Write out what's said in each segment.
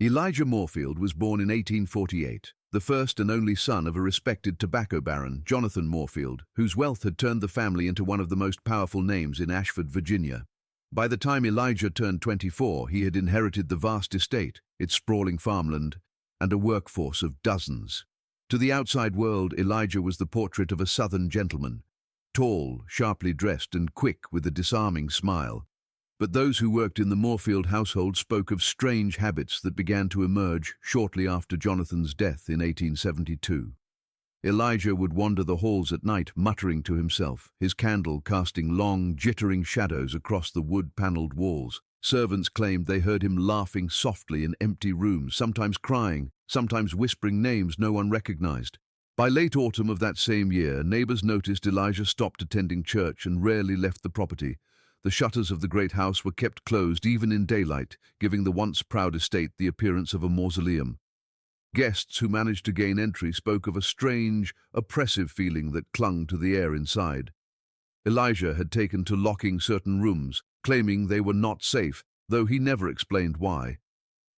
Elijah Moorfield was born in 1848, the first and only son of a respected tobacco baron, Jonathan Moorfield, whose wealth had turned the family into one of the most powerful names in Ashford, Virginia. By the time Elijah turned 24, he had inherited the vast estate, its sprawling farmland, and a workforce of dozens. To the outside world, Elijah was the portrait of a southern gentleman, tall, sharply dressed, and quick with a disarming smile. But those who worked in the Moorfield household spoke of strange habits that began to emerge shortly after Jonathan's death in 1872. Elijah would wander the halls at night, muttering to himself, his candle casting long, jittering shadows across the wood-panelled walls. Servants claimed they heard him laughing softly in empty rooms, sometimes crying, sometimes whispering names no one recognized. By late autumn of that same year, neighbors noticed Elijah stopped attending church and rarely left the property. The shutters of the great house were kept closed even in daylight, giving the once proud estate the appearance of a mausoleum. Guests who managed to gain entry spoke of a strange, oppressive feeling that clung to the air inside. Elijah had taken to locking certain rooms, claiming they were not safe, though he never explained why.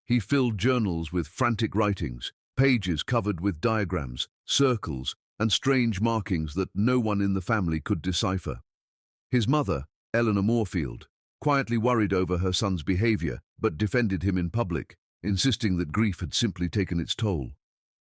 He filled journals with frantic writings, pages covered with diagrams, circles, and strange markings that no one in the family could decipher. His mother, Eleanor Moorfield, quietly worried over her son's behavior, but defended him in public, insisting that grief had simply taken its toll.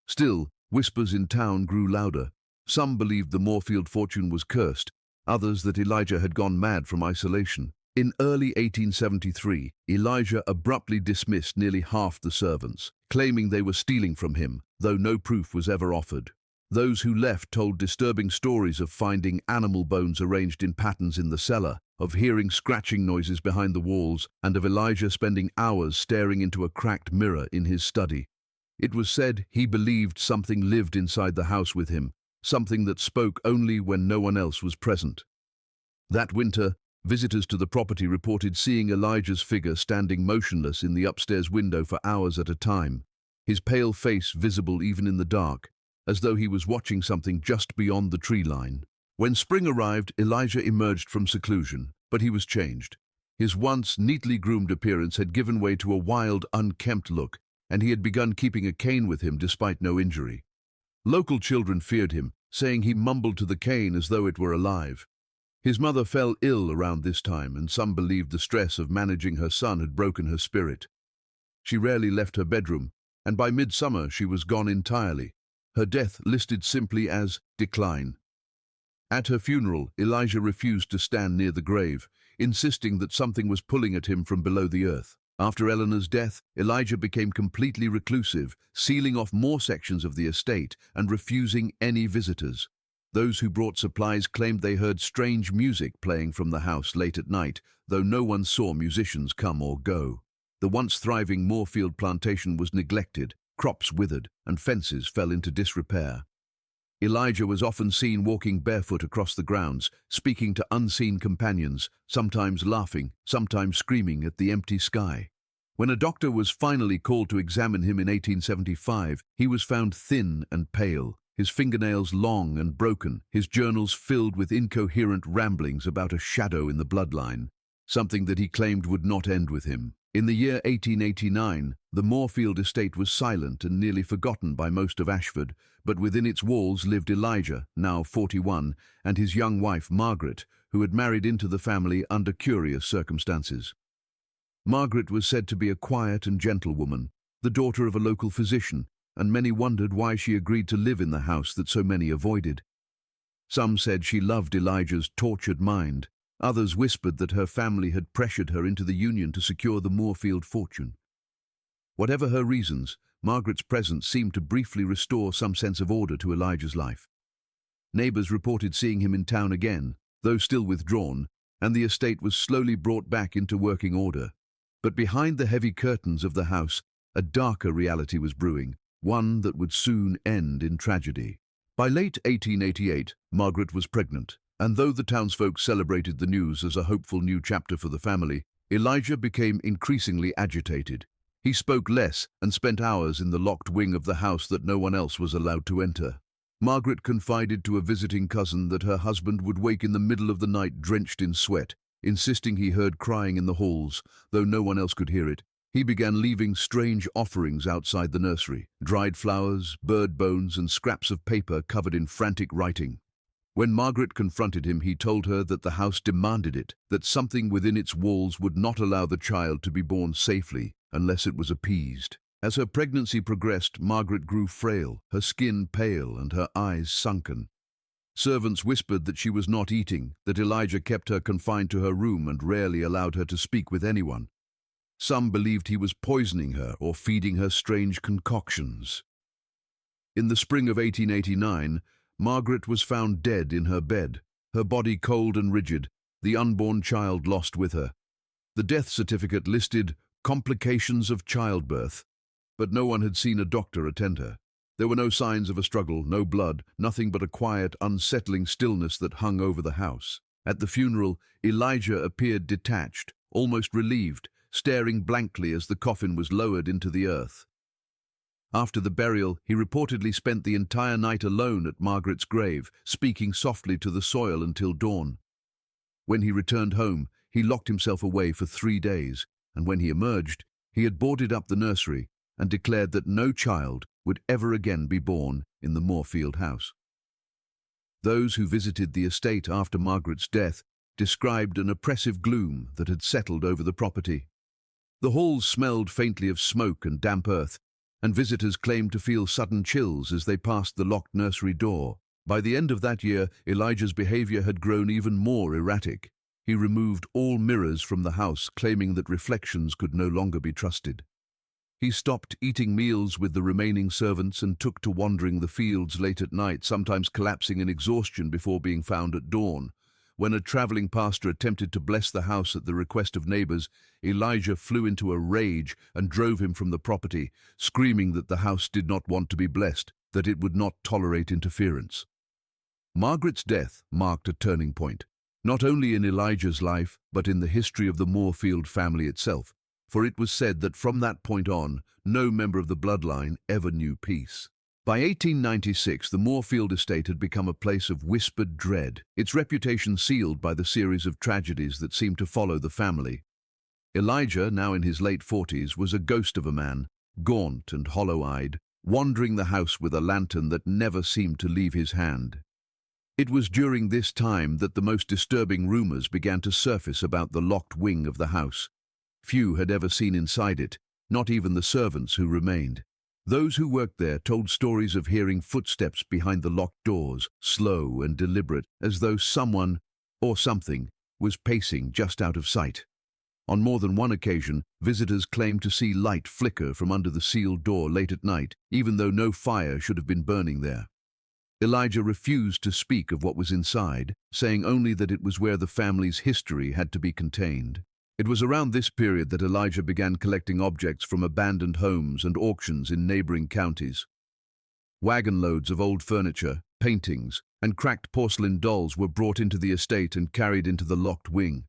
Still, whispers in town grew louder. Some believed the Moorfield fortune was cursed, others that Elijah had gone mad from isolation. In early 1873, Elijah abruptly dismissed nearly half the servants, claiming they were stealing from him, though no proof was ever offered. Those who left told disturbing stories of finding animal bones arranged in patterns in the cellar, of hearing scratching noises behind the walls, and of Elijah spending hours staring into a cracked mirror in his study. It was said he believed something lived inside the house with him, something that spoke only when no one else was present. That winter, visitors to the property reported seeing Elijah's figure standing motionless in the upstairs window for hours at a time, his pale face visible even in the dark, as though he was watching something just beyond the tree line. When spring arrived, Elijah emerged from seclusion, but he was changed. His once neatly groomed appearance had given way to a wild, unkempt look, and he had begun keeping a cane with him despite no injury. Local children feared him, saying he mumbled to the cane as though it were alive. His mother fell ill around this time, and some believed the stress of managing her son had broken her spirit. She rarely left her bedroom, and by midsummer she was gone entirely, her death listed simply as decline. At her funeral, Elijah refused to stand near the grave, insisting that something was pulling at him from below the earth. After Eleanor's death, Elijah became completely reclusive, sealing off more sections of the estate and refusing any visitors. Those who brought supplies claimed they heard strange music playing from the house late at night, though no one saw musicians come or go. The once thriving Moorfield plantation was neglected, crops withered, and fences fell into disrepair. Elijah was often seen walking barefoot across the grounds, speaking to unseen companions, sometimes laughing, sometimes screaming at the empty sky. When a doctor was finally called to examine him in 1875, he was found thin and pale, his fingernails long and broken, his journals filled with incoherent ramblings about a shadow in the bloodline, something that he claimed would not end with him. In the year 1889, the Moorfield estate was silent and nearly forgotten by most of Ashford, but within its walls lived Elijah, now 41, and his young wife Margaret, who had married into the family under curious circumstances. Margaret was said to be a quiet and gentle woman, the daughter of a local physician, and many wondered why she agreed to live in the house that so many avoided. Some said she loved Elijah's tortured mind. Others whispered that her family had pressured her into the union to secure the Moorfield fortune. Whatever her reasons, Margaret's presence seemed to briefly restore some sense of order to Elijah's life. Neighbors reported seeing him in town again, though still withdrawn, and the estate was slowly brought back into working order. But behind the heavy curtains of the house, a darker reality was brewing, one that would soon end in tragedy. By late 1888, Margaret was pregnant, and though the townsfolk celebrated the news as a hopeful new chapter for the family, Elijah became increasingly agitated. He spoke less and spent hours in the locked wing of the house that no one else was allowed to enter. Margaret confided to a visiting cousin that her husband would wake in the middle of the night drenched in sweat, insisting he heard crying in the halls, though no one else could hear it. He began leaving strange offerings outside the nursery, dried flowers, bird bones, and scraps of paper covered in frantic writing. When Margaret confronted him, he told her that the house demanded it, that something within its walls would not allow the child to be born safely unless it was appeased. As her pregnancy progressed, Margaret grew frail, her skin pale and her eyes sunken. Servants whispered that she was not eating, that Elijah kept her confined to her room and rarely allowed her to speak with anyone. Some believed he was poisoning her or feeding her strange concoctions. In the spring of 1889, Margaret was found dead in her bed, her body cold and rigid, the unborn child lost with her. The death certificate listed complications of childbirth, but no one had seen a doctor attend her. There were no signs of a struggle, no blood, nothing but a quiet, unsettling stillness that hung over the house. At the funeral, Elijah appeared detached, almost relieved, staring blankly as the coffin was lowered into the earth. After the burial, he reportedly spent the entire night alone at Margaret's grave, speaking softly to the soil until dawn. When he returned home, he locked himself away for 3 days, and when he emerged, he had boarded up the nursery and declared that no child would ever again be born in the Moorfield house. Those who visited the estate after Margaret's death described an oppressive gloom that had settled over the property. The halls smelled faintly of smoke and damp earth, and visitors claimed to feel sudden chills as they passed the locked nursery door. By the end of that year, Elijah's behavior had grown even more erratic. He removed all mirrors from the house, claiming that reflections could no longer be trusted. He stopped eating meals with the remaining servants and took to wandering the fields late at night, sometimes collapsing in exhaustion before being found at dawn. When a traveling pastor attempted to bless the house at the request of neighbors, Elijah flew into a rage and drove him from the property, screaming that the house did not want to be blessed, that it would not tolerate interference. Margaret's death marked a turning point, not only in Elijah's life, but in the history of the Moorfield family itself, for it was said that from that point on, no member of the bloodline ever knew peace. By 1896, the Moorfield estate had become a place of whispered dread, its reputation sealed by the series of tragedies that seemed to follow the family. Elijah, now in his late 40s, was a ghost of a man, gaunt and hollow-eyed, wandering the house with a lantern that never seemed to leave his hand. It was during this time that the most disturbing rumors began to surface about the locked wing of the house. Few had ever seen inside it, not even the servants who remained. Those who worked there told stories of hearing footsteps behind the locked doors, slow and deliberate, as though someone, or something, was pacing just out of sight. On more than one occasion, visitors claimed to see light flicker from under the sealed door late at night, even though no fire should have been burning there. Elijah refused to speak of what was inside, saying only that it was where the family's history had to be contained. It was around this period that Elijah began collecting objects from abandoned homes and auctions in neighboring counties. Wagon loads of old furniture, paintings, and cracked porcelain dolls were brought into the estate and carried into the locked wing.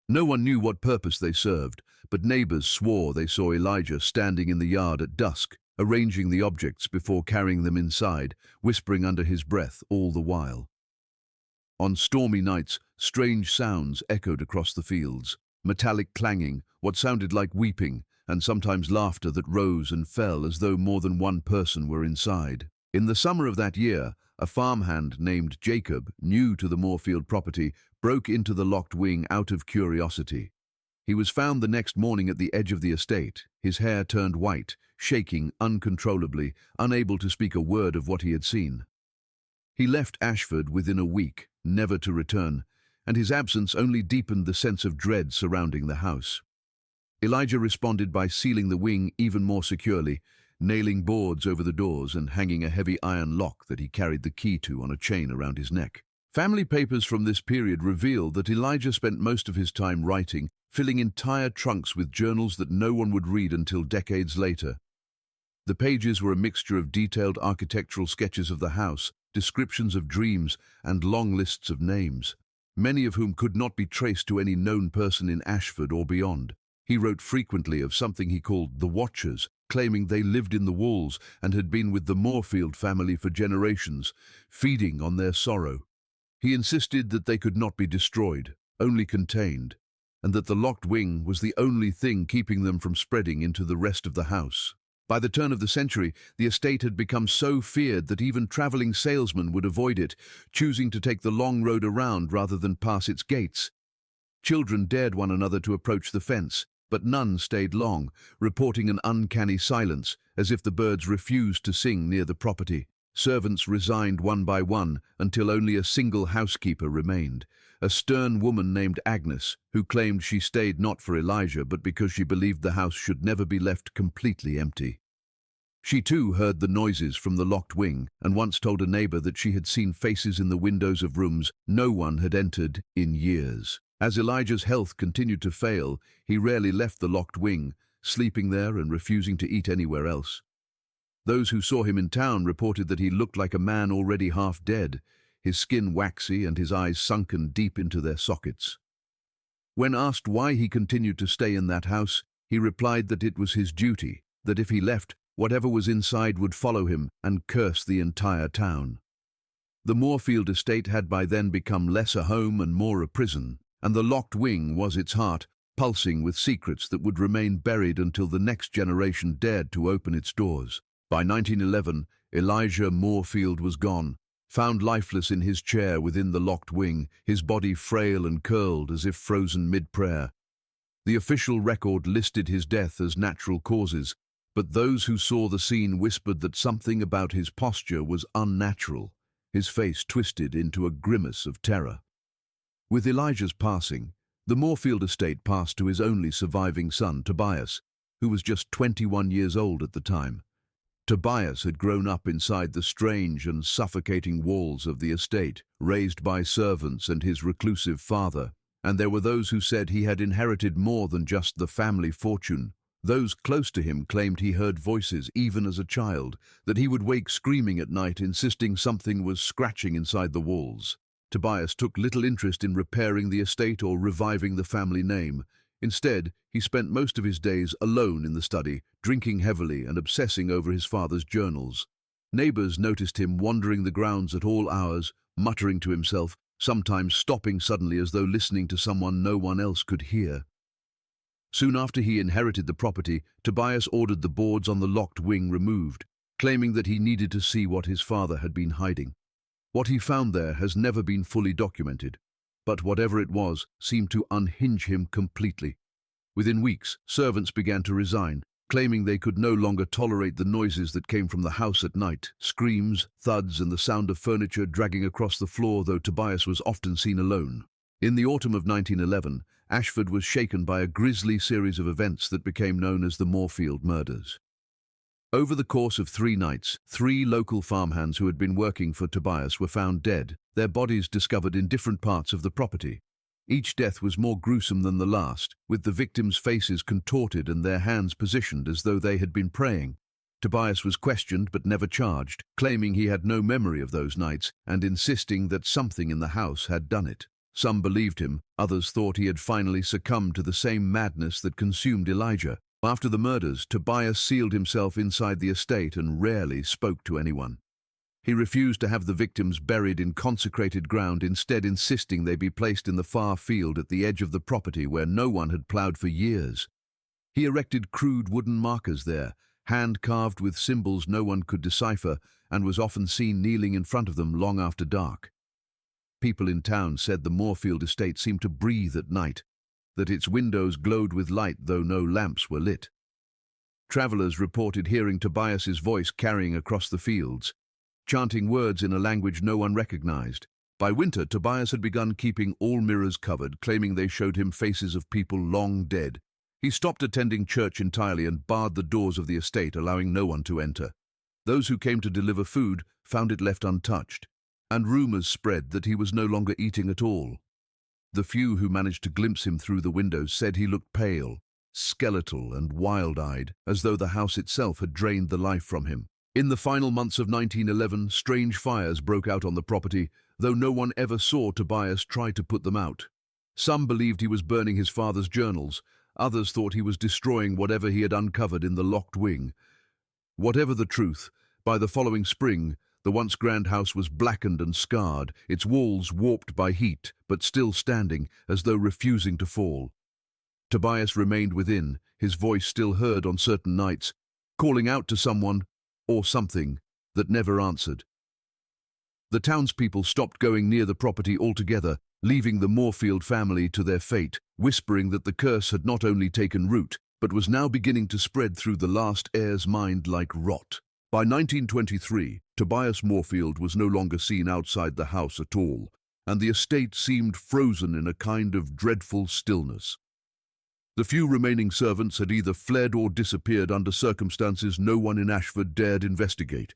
No one knew what purpose they served, but neighbors swore they saw Elijah standing in the yard at dusk, arranging the objects before carrying them inside, whispering under his breath all the while. On stormy nights, strange sounds echoed across the fields. Metallic clanging, what sounded like weeping, and sometimes laughter that rose and fell as though more than one person were inside. In the summer of that year, a farmhand named Jacob, new to the Moorfield property, broke into the locked wing out of curiosity. He was found the next morning at the edge of the estate, his hair turned white, shaking uncontrollably, unable to speak a word of what he had seen. He left Ashford within a week, never to return, and his absence only deepened the sense of dread surrounding the house. Elijah responded by sealing the wing even more securely, nailing boards over the doors and hanging a heavy iron lock that he carried the key to on a chain around his neck. Family papers from this period reveal that Elijah spent most of his time writing, filling entire trunks with journals that no one would read until decades later. The pages were a mixture of detailed architectural sketches of the house, descriptions of dreams, and long lists of names, many of whom could not be traced to any known person in Ashford or beyond. He wrote frequently of something he called the Watchers, claiming they lived in the walls and had been with the Moorfield family for generations, feeding on their sorrow. He insisted that they could not be destroyed, only contained. and that the locked wing was the only thing keeping them from spreading into the rest of the house. By the turn of the century, the estate had become so feared that even travelling salesmen would avoid it, choosing to take the long road around rather than pass its gates. Children dared one another to approach the fence, but none stayed long, reporting an uncanny silence, as if the birds refused to sing near the property. Servants resigned one by one until only a single housekeeper remained, a stern woman named Agnes, who claimed she stayed not for Elijah but because she believed the house should never be left completely empty. She too heard the noises from the locked wing and once told a neighbor that she had seen faces in the windows of rooms no one had entered in years. As Elijah's health continued to fail, he rarely left the locked wing, sleeping there and refusing to eat anywhere else. Those who saw him in town reported that he looked like a man already half dead, his skin waxy and his eyes sunken deep into their sockets. When asked why he continued to stay in that house, he replied that it was his duty, that if he left, whatever was inside would follow him and curse the entire town. The Moorfield estate had by then become less a home and more a prison, and the locked wing was its heart, pulsing with secrets that would remain buried until the next generation dared to open its doors. By 1911, Elijah Moorfield was gone, found lifeless in his chair within the locked wing, his body frail and curled as if frozen mid-prayer. The official record listed his death as natural causes, but those who saw the scene whispered that something about his posture was unnatural, his face twisted into a grimace of terror. With Elijah's passing, the Moorfield estate passed to his only surviving son, Tobias, who was just 21 years old at the time. Tobias had grown up inside the strange and suffocating walls of the estate, raised by servants and his reclusive father, and there were those who said he had inherited more than just the family fortune. Those close to him claimed he heard voices even as a child, that he would wake screaming at night, insisting something was scratching inside the walls. Tobias took little interest in repairing the estate or reviving the family name. Instead, he spent most of his days alone in the study, drinking heavily and obsessing over his father's journals. Neighbors noticed him wandering the grounds at all hours, muttering to himself, sometimes stopping suddenly as though listening to someone no one else could hear. Soon after he inherited the property, Tobias ordered the boards on the locked wing removed, claiming that he needed to see what his father had been hiding. What he found there has never been fully documented, but whatever it was seemed to unhinge him completely. Within weeks, servants began to resign, claiming they could no longer tolerate the noises that came from the house at night, screams, thuds, and the sound of furniture dragging across the floor, though Tobias was often seen alone. In the autumn of 1911, Ashford was shaken by a grisly series of events that became known as the Moorfield murders. Over the course of 3 nights, 3 local farmhands who had been working for Tobias were found dead, their bodies discovered in different parts of the property. Each death was more gruesome than the last, with the victims' faces contorted and their hands positioned as though they had been praying. Tobias was questioned but never charged, claiming he had no memory of those nights and insisting that something in the house had done it. Some believed him, others thought he had finally succumbed to the same madness that consumed Elijah. After the murders, Tobias sealed himself inside the estate and rarely spoke to anyone. He refused to have the victims buried in consecrated ground, instead insisting they be placed in the far field at the edge of the property where no one had ploughed for years. He erected crude wooden markers there, hand-carved with symbols no one could decipher, and was often seen kneeling in front of them long after dark. People in town said the Moorfield estate seemed to breathe at night, that its windows glowed with light though no lamps were lit. Travellers reported hearing Tobias's voice carrying across the fields, chanting words in a language no one recognized. By winter, Tobias had begun keeping all mirrors covered, claiming they showed him faces of people long dead. He stopped attending church entirely and barred the doors of the estate, allowing no one to enter. Those who came to deliver food found it left untouched, and rumors spread that he was no longer eating at all. The few who managed to glimpse him through the windows said he looked pale, skeletal and wild-eyed, as though the house itself had drained the life from him. In the final months of 1911, strange fires broke out on the property, though no one ever saw Tobias try to put them out. Some believed he was burning his father's journals, others thought he was destroying whatever he had uncovered in the locked wing. Whatever the truth, by the following spring, the once grand house was blackened and scarred, its walls warped by heat, but still standing, as though refusing to fall. Tobias remained within, his voice still heard on certain nights, calling out to someone, or something, that never answered. The townspeople stopped going near the property altogether, leaving the Moorfield family to their fate, whispering that the curse had not only taken root, but was now beginning to spread through the last heir's mind like rot. By 1923, Tobias Moorfield was no longer seen outside the house at all, and the estate seemed frozen in a kind of dreadful stillness. The few remaining servants had either fled or disappeared under circumstances no one in Ashford dared investigate.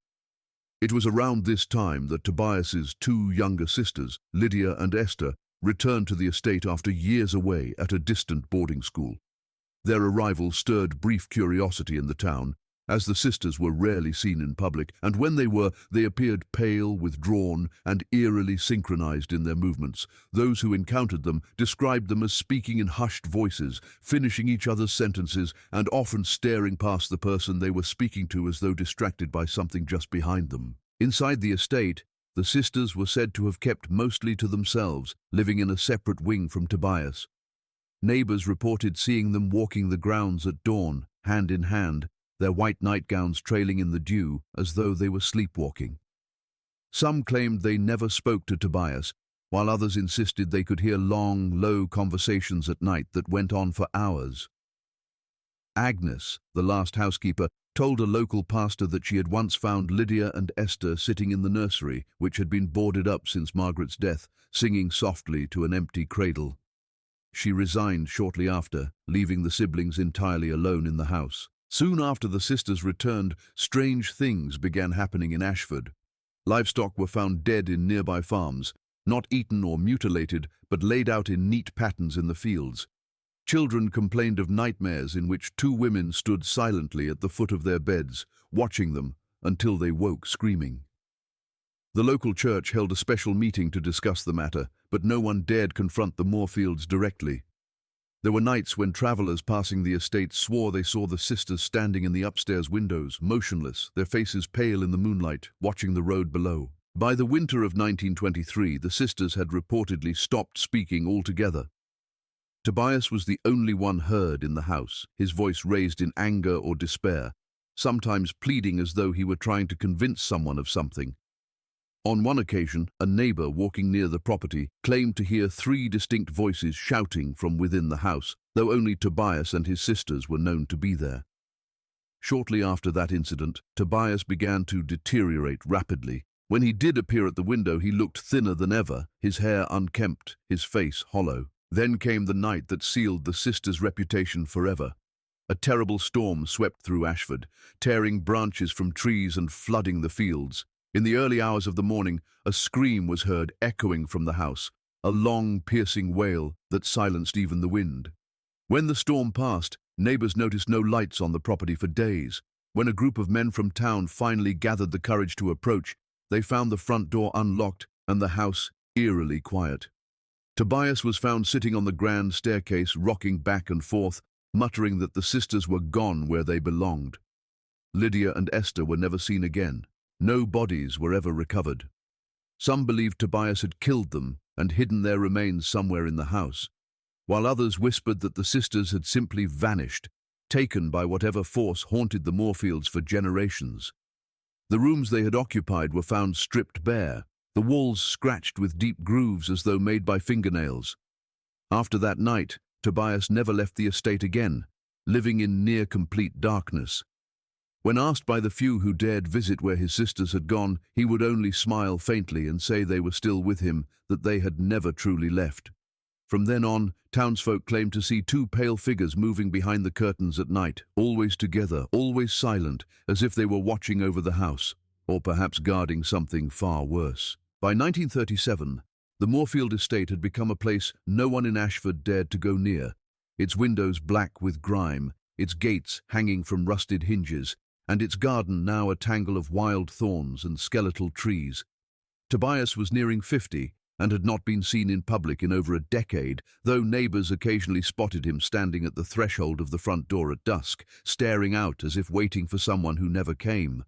It was around this time that Tobias's two younger sisters, Lydia and Esther, returned to the estate after years away at a distant boarding school. Their arrival stirred brief curiosity in the town, as the sisters were rarely seen in public, and when they were, they appeared pale, withdrawn, and eerily synchronized in their movements. Those who encountered them described them as speaking in hushed voices, finishing each other's sentences, and often staring past the person they were speaking to as though distracted by something just behind them. Inside the estate, the sisters were said to have kept mostly to themselves, living in a separate wing from Tobias. Neighbors reported seeing them walking the grounds at dawn, hand in hand, their white nightgowns trailing in the dew as though they were sleepwalking. Some claimed they never spoke to Tobias, while others insisted they could hear long, low conversations at night that went on for hours. Agnes, the last housekeeper, told a local pastor that she had once found Lydia and Esther sitting in the nursery, which had been boarded up since Margaret's death, singing softly to an empty cradle. She resigned shortly after, leaving the siblings entirely alone in the house. Soon after the sisters returned, strange things began happening in Ashford. Livestock were found dead in nearby farms, not eaten or mutilated, but laid out in neat patterns in the fields. Children complained of nightmares in which two women stood silently at the foot of their beds, watching them until they woke screaming. The local church held a special meeting to discuss the matter, but no one dared confront the Moorfields directly. There were nights when travellers passing the estate swore they saw the sisters standing in the upstairs windows, motionless, their faces pale in the moonlight, watching the road below. By the winter of 1923, the sisters had reportedly stopped speaking altogether. Tobias was the only one heard in the house, his voice raised in anger or despair, sometimes pleading as though he were trying to convince someone of something. On one occasion, a neighbor walking near the property claimed to hear three distinct voices shouting from within the house, though only Tobias and his sisters were known to be there. Shortly after that incident, Tobias began to deteriorate rapidly. When he did appear at the window, he looked thinner than ever, his hair unkempt, his face hollow. Then came the night that sealed the sisters' reputation forever. A terrible storm swept through Ashford, tearing branches from trees and flooding the fields. In the early hours of the morning, a scream was heard echoing from the house, a long, piercing wail that silenced even the wind. When the storm passed, neighbors noticed no lights on the property for days. When a group of men from town finally gathered the courage to approach, they found the front door unlocked and the house eerily quiet. Tobias was found sitting on the grand staircase, rocking back and forth, muttering that the sisters were gone where they belonged. Lydia and Esther were never seen again. No bodies were ever recovered. Some believed Tobias had killed them and hidden their remains somewhere in the house, while others whispered that the sisters had simply vanished, taken by whatever force haunted the Moorfields for generations. The rooms they had occupied were found stripped bare, the walls scratched with deep grooves as though made by fingernails. After that night, Tobias never left the estate again, living in near-complete darkness. When asked by the few who dared visit where his sisters had gone, he would only smile faintly and say they were still with him, that they had never truly left. From then on, townsfolk claimed to see two pale figures moving behind the curtains at night, always together, always silent, as if they were watching over the house, or perhaps guarding something far worse. By 1937, the Moorfield estate had become a place no one in Ashford dared to go near, its windows black with grime, its gates hanging from rusted hinges, and its garden now a tangle of wild thorns and skeletal trees. Tobias was nearing 50 and had not been seen in public in over a decade, though neighbors occasionally spotted him standing at the threshold of the front door at dusk, staring out as if waiting for someone who never came.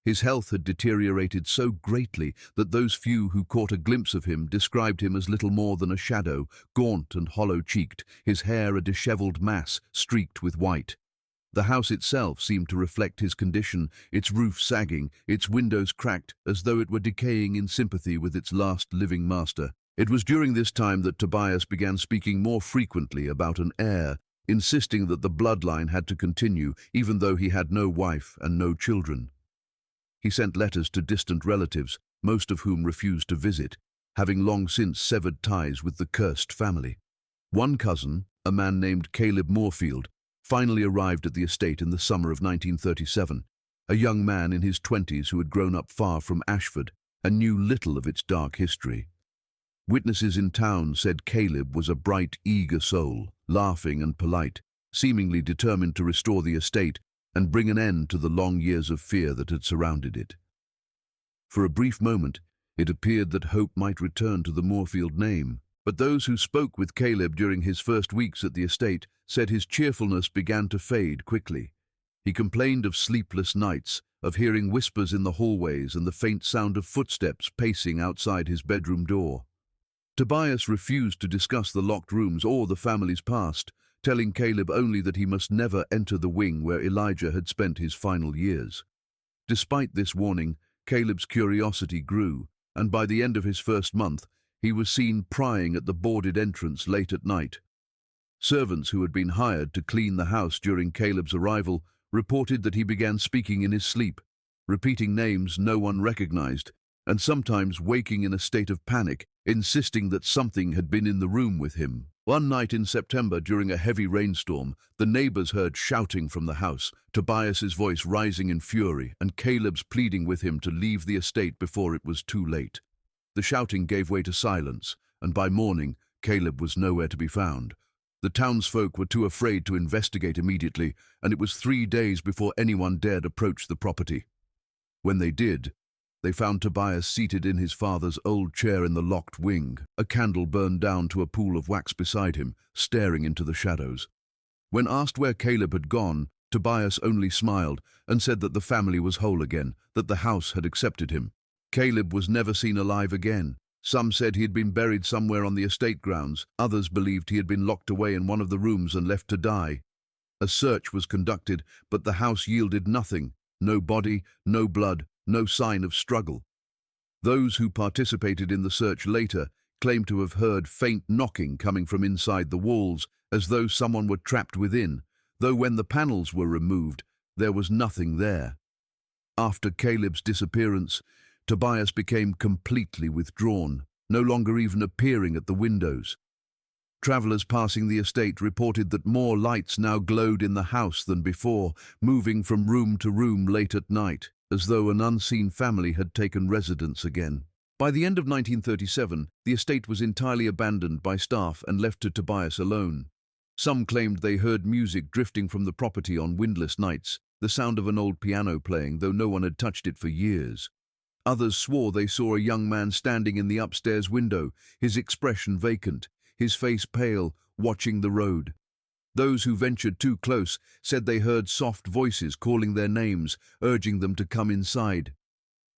His health had deteriorated so greatly that those few who caught a glimpse of him described him as little more than a shadow, gaunt and hollow-cheeked, his hair a dishevelled mass streaked with white. The house itself seemed to reflect his condition, its roof sagging, its windows cracked, as though it were decaying in sympathy with its last living master. It was during this time that Tobias began speaking more frequently about an heir, insisting that the bloodline had to continue, even though he had no wife and no children. He sent letters to distant relatives, most of whom refused to visit, having long since severed ties with the cursed family. One cousin, a man named Caleb Moorfield, finally arrived at the estate in the summer of 1937, a young man in his 20s who had grown up far from Ashford and knew little of its dark history. Witnesses in town said Caleb was a bright, eager soul, laughing and polite, seemingly determined to restore the estate and bring an end to the long years of fear that had surrounded it. For a brief moment, it appeared that hope might return to the Moorfield name, but those who spoke with Caleb during his first weeks at the estate said his cheerfulness began to fade quickly. He complained of sleepless nights, of hearing whispers in the hallways and the faint sound of footsteps pacing outside his bedroom door. Tobias refused to discuss the locked rooms or the family's past, telling Caleb only that he must never enter the wing where Elijah had spent his final years. Despite this warning, Caleb's curiosity grew, and by the end of his first month, he was seen prying at the boarded entrance late at night. Servants who had been hired to clean the house during Caleb's arrival reported that he began speaking in his sleep, repeating names no one recognized, and sometimes waking in a state of panic, insisting that something had been in the room with him. One night in September, during a heavy rainstorm, the neighbors heard shouting from the house, Tobias's voice rising in fury, and Caleb's pleading with him to leave the estate before it was too late. The shouting gave way to silence, and by morning, Caleb was nowhere to be found. The townsfolk were too afraid to investigate immediately, and it was 3 days before anyone dared approach the property. When they did, they found Tobias seated in his father's old chair in the locked wing, a candle burned down to a pool of wax beside him, staring into the shadows. When asked where Caleb had gone, Tobias only smiled and said that the family was whole again, that the house had accepted him. Caleb was never seen alive again. Some said he had been buried somewhere on the estate grounds. Others believed he had been locked away in one of the rooms and left to die. A search was conducted, but the house yielded nothing. No body, no blood, no sign of struggle. Those who participated in the search later claimed to have heard faint knocking coming from inside the walls, as though someone were trapped within, though when the panels were removed, there was nothing there. After Caleb's disappearance, Tobias became completely withdrawn, no longer even appearing at the windows. Travelers passing the estate reported that more lights now glowed in the house than before, moving from room to room late at night, as though an unseen family had taken residence again. By the end of 1937, the estate was entirely abandoned by staff and left to Tobias alone. Some claimed they heard music drifting from the property on windless nights, the sound of an old piano playing, though no one had touched it for years. Others swore they saw a young man standing in the upstairs window, his expression vacant, his face pale, watching the road. Those who ventured too close said they heard soft voices calling their names, urging them to come inside.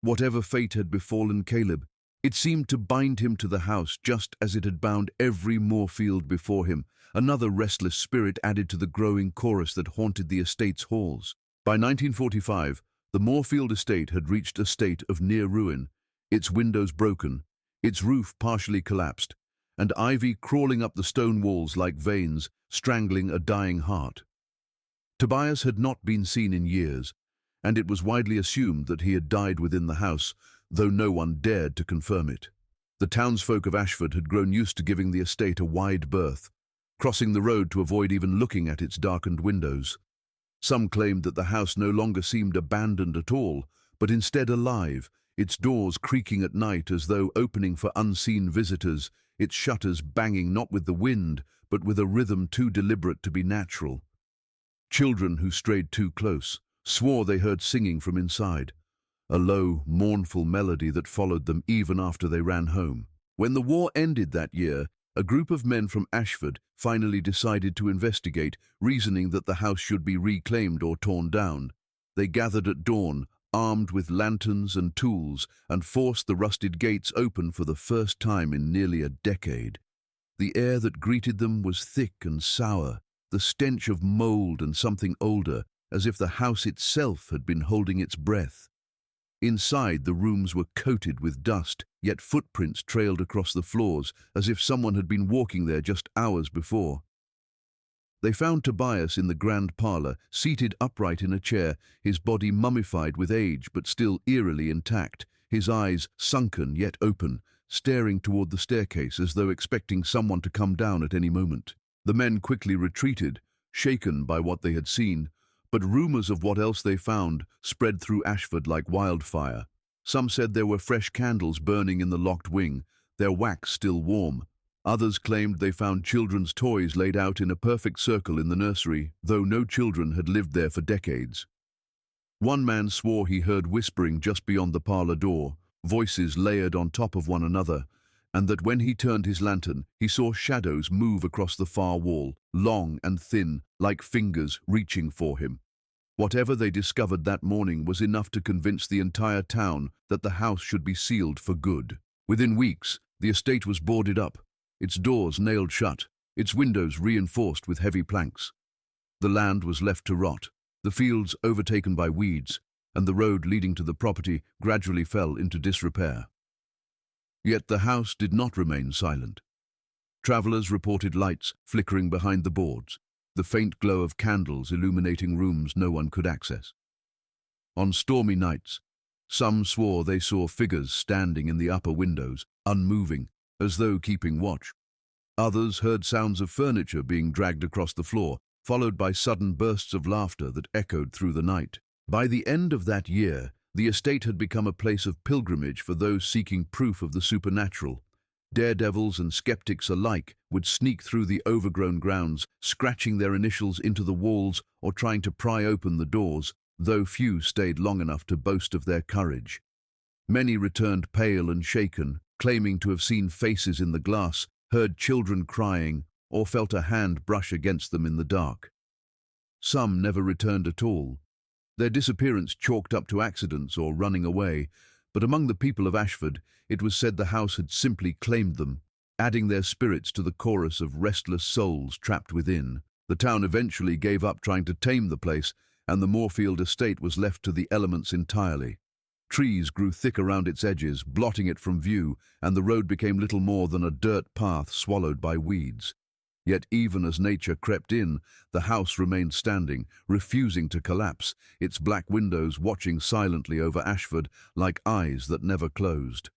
Whatever fate had befallen Caleb, it seemed to bind him to the house just as it had bound every Moorfield before him. Another restless spirit added to the growing chorus that haunted the estate's halls. By 1945, the Moorfield estate had reached a state of near ruin, its windows broken, its roof partially collapsed, and ivy crawling up the stone walls like veins, strangling a dying heart. Tobias had not been seen in years, and it was widely assumed that he had died within the house, though no one dared to confirm it. The townsfolk of Ashford had grown used to giving the estate a wide berth, crossing the road to avoid even looking at its darkened windows. Some claimed that the house no longer seemed abandoned at all, but instead alive, its doors creaking at night as though opening for unseen visitors, its shutters banging not with the wind, but with a rhythm too deliberate to be natural. Children who strayed too close swore they heard singing from inside, a low, mournful melody that followed them even after they ran home. When the war ended that year, a group of men from Ashford finally decided to investigate, reasoning that the house should be reclaimed or torn down. They gathered at dawn, armed with lanterns and tools, and forced the rusted gates open for the first time in nearly a decade. The air that greeted them was thick and sour, the stench of mold and something older, as if the house itself had been holding its breath. Inside, the rooms were coated with dust, yet footprints trailed across the floors, as if someone had been walking there just hours before. They found Tobias in the grand parlor, seated upright in a chair, his body mummified with age but still eerily intact, his eyes sunken yet open, staring toward the staircase as though expecting someone to come down at any moment. The men quickly retreated, shaken by what they had seen, but rumors of what else they found spread through Ashford like wildfire. Some said there were fresh candles burning in the locked wing, their wax still warm. Others claimed they found children's toys laid out in a perfect circle in the nursery, though no children had lived there for decades. One man swore he heard whispering just beyond the parlor door, voices layered on top of one another, and that when he turned his lantern, he saw shadows move across the far wall, long and thin, like fingers reaching for him. Whatever they discovered that morning was enough to convince the entire town that the house should be sealed for good. Within weeks, the estate was boarded up, its doors nailed shut, its windows reinforced with heavy planks. The land was left to rot, the fields overtaken by weeds, and the road leading to the property gradually fell into disrepair. Yet the house did not remain silent. Travelers reported lights flickering behind the boards, the faint glow of candles illuminating rooms no one could access. On stormy nights, some swore they saw figures standing in the upper windows, unmoving, as though keeping watch. Others heard sounds of furniture being dragged across the floor, followed by sudden bursts of laughter that echoed through the night. By the end of that year, the estate had become a place of pilgrimage for those seeking proof of the supernatural. Daredevils and skeptics alike would sneak through the overgrown grounds, scratching their initials into the walls or trying to pry open the doors, though few stayed long enough to boast of their courage. Many returned pale and shaken, claiming to have seen faces in the glass, heard children crying, or felt a hand brush against them in the dark. Some never returned at all, their disappearance chalked up to accidents or running away, but among the people of Ashford, it was said the house had simply claimed them, adding their spirits to the chorus of restless souls trapped within. The town eventually gave up trying to tame the place, and the Moorfield estate was left to the elements entirely. Trees grew thick around its edges, blotting it from view, and the road became little more than a dirt path swallowed by weeds. Yet even as nature crept in, the house remained standing, refusing to collapse, its black windows watching silently over Ashford like eyes that never closed.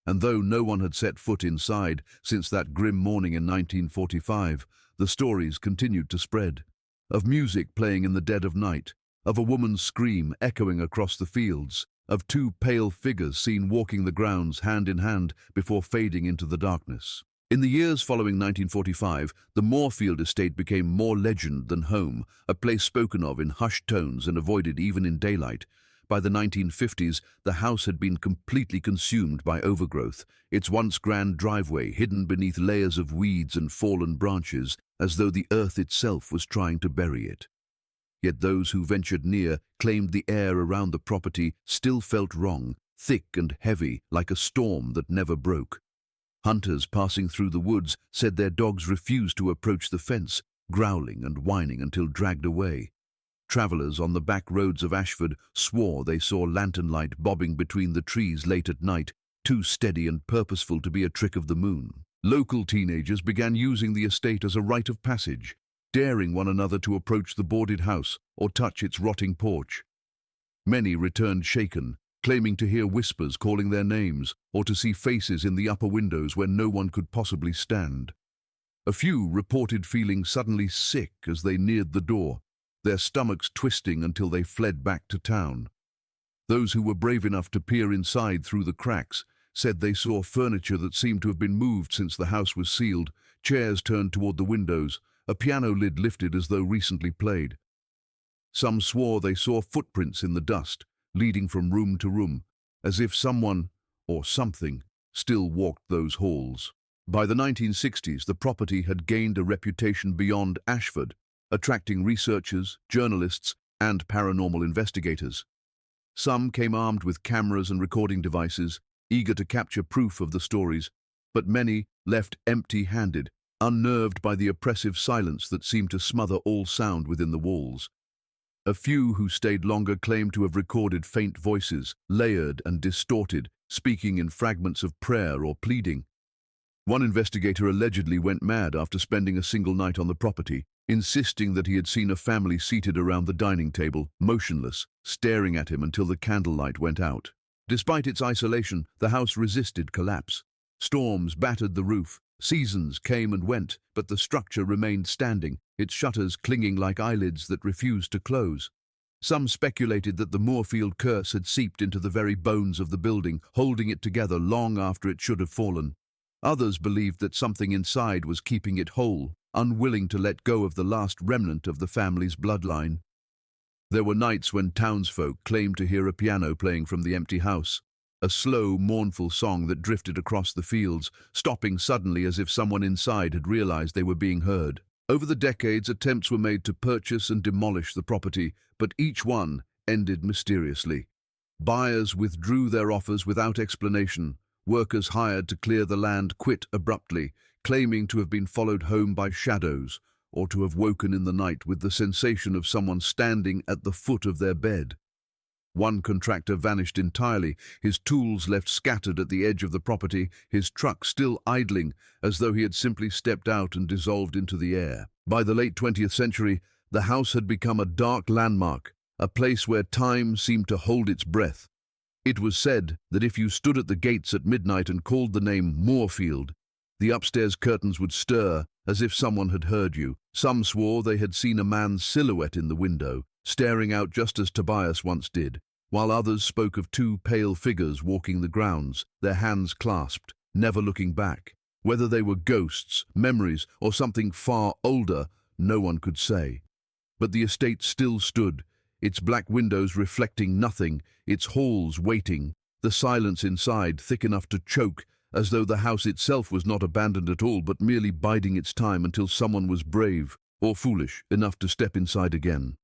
And though no one had set foot inside since that grim morning in 1945, the stories continued to spread. Of music playing in the dead of night, of a woman's scream echoing across the fields, of two pale figures seen walking the grounds hand in hand before fading into the darkness. In the years following 1945, the Moorfield estate became more legend than home, a place spoken of in hushed tones and avoided even in daylight. By the 1950s, the house had been completely consumed by overgrowth, its once grand driveway hidden beneath layers of weeds and fallen branches, as though the earth itself was trying to bury it. Yet those who ventured near claimed the air around the property still felt wrong, thick and heavy, like a storm that never broke. Hunters passing through the woods said their dogs refused to approach the fence, growling and whining until dragged away. Travelers on the back roads of Ashford swore they saw lantern light bobbing between the trees late at night, too steady and purposeful to be a trick of the moon. Local teenagers began using the estate as a rite of passage, daring one another to approach the boarded house or touch its rotting porch. Many returned shaken, claiming to hear whispers calling their names or to see faces in the upper windows where no one could possibly stand. A few reported feeling suddenly sick as they neared the door, their stomachs twisting until they fled back to town. Those who were brave enough to peer inside through the cracks said they saw furniture that seemed to have been moved since the house was sealed, chairs turned toward the windows, a piano lid lifted as though recently played. Some swore they saw footprints in the dust, leading from room to room, as if someone, or something, still walked those halls. By the 1960s, the property had gained a reputation beyond Ashford, attracting researchers, journalists, and paranormal investigators. Some came armed with cameras and recording devices, eager to capture proof of the stories, but many left empty-handed, unnerved by the oppressive silence that seemed to smother all sound within the walls. A few who stayed longer claimed to have recorded faint voices, layered and distorted, speaking in fragments of prayer or pleading. One investigator allegedly went mad after spending a single night on the property, insisting that he had seen a family seated around the dining table, motionless, staring at him until the candlelight went out. Despite its isolation, the house resisted collapse. Storms battered the roof, seasons came and went, but the structure remained standing, its shutters clinging like eyelids that refused to close. Some speculated that the Moorfield curse had seeped into the very bones of the building, holding it together long after it should have fallen. Others believed that something inside was keeping it whole, unwilling to let go of the last remnant of the family's bloodline. There were nights when townsfolk claimed to hear a piano playing from the empty house, a slow, mournful song that drifted across the fields, stopping suddenly as if someone inside had realized they were being heard. Over the decades, attempts were made to purchase and demolish the property, but each one ended mysteriously. Buyers withdrew their offers without explanation. Workers hired to clear the land quit abruptly, claiming to have been followed home by shadows, or to have woken in the night with the sensation of someone standing at the foot of their bed. One contractor vanished entirely, his tools left scattered at the edge of the property, his truck still idling, as though he had simply stepped out and dissolved into the air. By the late 20th century, the house had become a dark landmark, a place where time seemed to hold its breath. It was said that if you stood at the gates at midnight and called the name Moorfield, the upstairs curtains would stir as if someone had heard you. Some swore they had seen a man's silhouette in the window, staring out just as Tobias once did, while others spoke of two pale figures walking the grounds, their hands clasped, never looking back. Whether they were ghosts, memories, or something far older, no one could say. But the estate still stood, its black windows reflecting nothing, its halls waiting, the silence inside thick enough to choke, as though the house itself was not abandoned at all but merely biding its time until someone was brave or foolish enough to step inside again.